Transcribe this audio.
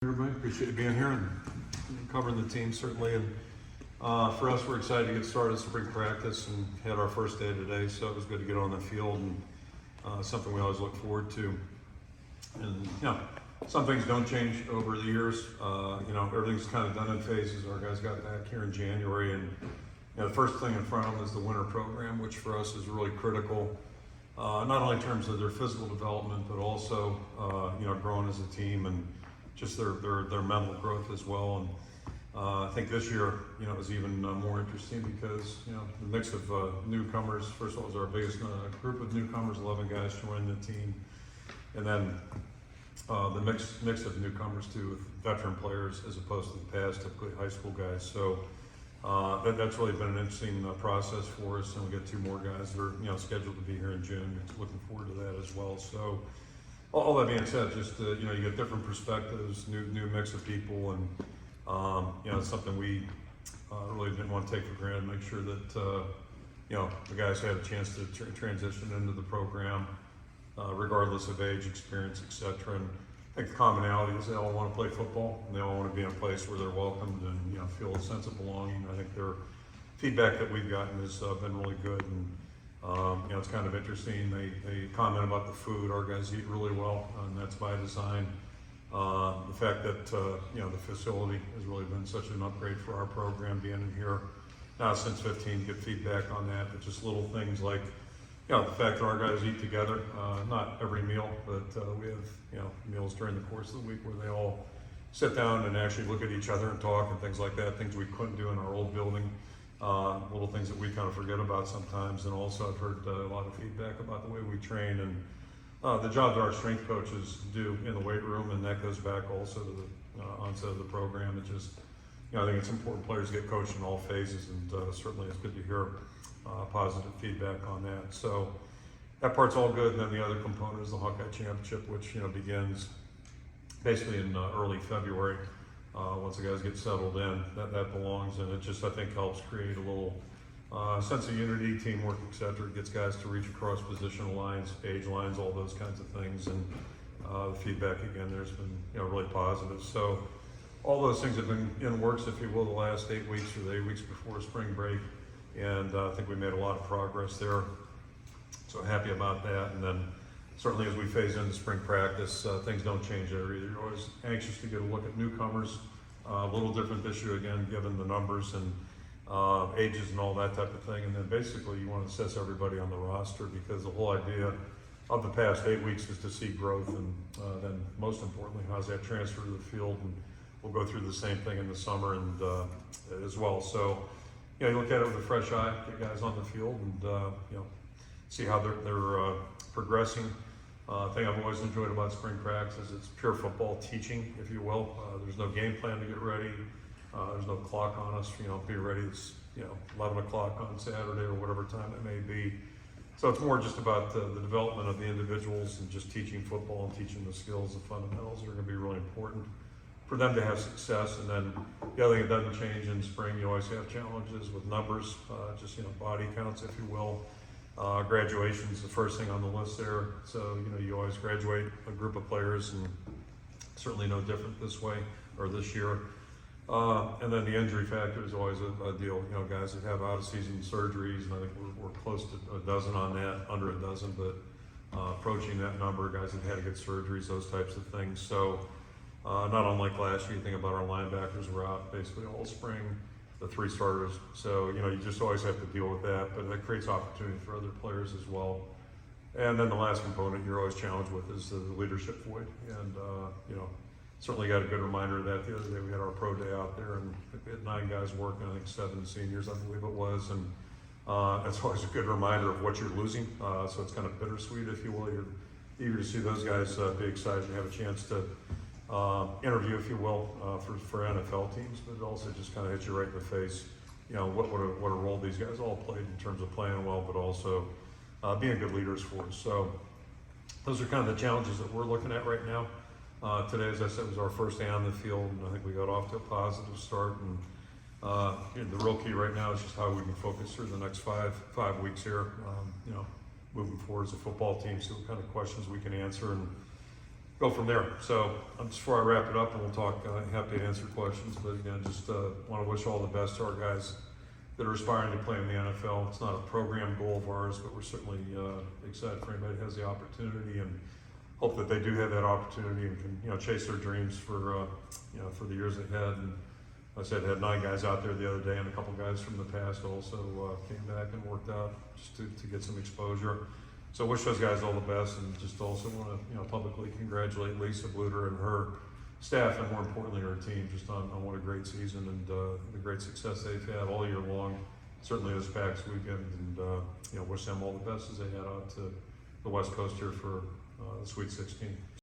Everybody, appreciate you being here and covering the team certainly. And for us, we're excited to get started spring practice and had our first day today, so it was good to get on the field and something we always look forward to. And some things don't change over the years. Everything's kind of done in phases. Our guys got back here in January, and the first thing in front of them is the winter program, which for us is really critical. Not only in terms of their physical development, but also growing as a team and just their mental growth as well. And I think this year, is even more interesting because the mix of newcomers. First of all, it was our biggest group of newcomers, 11 guys joined the team, and then the mix of newcomers too, with veteran players as opposed to the past, typically high school guys. So that's really been an interesting process for us, and we got 2 more guys that are scheduled to be here in June. Looking forward to that as well. So all that being said, just you get different perspectives, new mix of people, and it's something we really didn't want to take for granted. Make sure that the guys had a chance to transition into the program, regardless of age, experience, etc. And I think the commonality is they all want to play football, and they all want to be in a place where they're welcomed and feel a sense of belonging. I think their feedback that we've gotten has been really good, and it's kind of interesting. They comment about the food. Our guys eat really well, and that's by design. The fact that the facility has really been such an upgrade for our program, being in here now since 15, get feedback on that. But just little things like the fact that our guys eat together, not every meal, but we have meals during the course of the week where they all sit down and actually look at each other and talk and things like that, things we couldn't do in our old building. Little things that we kind of forget about sometimes. And also I've heard a lot of feedback about the way we train and the job that our strength coaches do in the weight room, and that goes back also to the onset of the program. It just, I think it's important players get coached in all phases, and certainly it's good to hear positive feedback on that. So that part's all good. And then the other component is the Hawkeye Championship, which begins basically in early February. Once the guys get settled in, that belongs, and it just, I think, helps create a little sense of unity, teamwork, etc. It gets guys to reach across positional lines, age lines, all those kinds of things, and the feedback again there's been really positive. So all those things have been in works, if you will, the last 8 weeks or the 8 weeks before spring break, and I think we made a lot of progress there. So happy about that. And then certainly as we phase into spring practice, things don't change there either. You're always anxious to get a look at newcomers. A little different this year again, given the numbers and ages and all that type of thing. And then basically you want to assess everybody on the roster, because the whole idea of the past 8 weeks is to see growth, and then most importantly, how's that transfer to the field. And we'll go through the same thing in the summer and as well. So you look at it with a fresh eye, get guys on the field, and see how they're progressing. Thing I've always enjoyed about spring practice is it's pure football teaching, if you will. There's no game plan to get ready. There's no clock on us. Be ready. It's 11 o'clock on Saturday or whatever time it may be. So it's more just about the development of the individuals and just teaching football and teaching the skills, the fundamentals are going to be really important for them to have success. And then the other thing that doesn't change in spring, you always have challenges with numbers, just body counts, if you will. Graduation is the first thing on the list there. So, you always graduate a group of players, and certainly no different this way or this year. And then the injury factor is always a deal. Guys that have out-of-season surgeries, and I think we're close to a dozen on that, under a dozen, but approaching that number, guys that had to get surgeries, those types of things. So not unlike last year, you think about our linebackers were out basically all spring, the 3 starters. So, you just always have to deal with that, but that creates opportunity for other players as well. And then the last component you're always challenged with is the leadership void. And, certainly got a good reminder of that the other day. We had our pro day out there, and we had 9 guys working, I think 7 seniors, I believe it was. And that's always a good reminder of what you're losing. So it's kind of bittersweet, if you will. You're eager to see those guys be excited to have a chance to interview, if you will, for NFL teams, but it also just kind of hits you right in the face. What a role these guys all played in terms of playing well, but also being good leaders for us. So those are kind of the challenges that we're looking at right now. Today, as I said, was our first day on the field, and I think we got off to a positive start. And the real key right now is just how we can focus through the next five weeks here. Moving forward as a football team, see what kind of questions we can answer, and go from there. So just before I wrap it up, and we'll talk, happy to answer questions, but again, just want to wish all the best to our guys that are aspiring to play in the NFL. It's not a program goal of ours, but we're certainly excited for anybody who has the opportunity, and hope that they do have that opportunity and can chase their dreams for for the years ahead. And like I said, had 9 guys out there the other day, and a couple guys from the past also came back and worked out just to get some exposure. So wish those guys all the best, and just also want to publicly congratulate Lisa Bluter and her staff, and more importantly her team, just on what a great season and the great success they've had all year long. Certainly this past weekend, and wish them all the best as they head out to the West Coast here for the Sweet 16.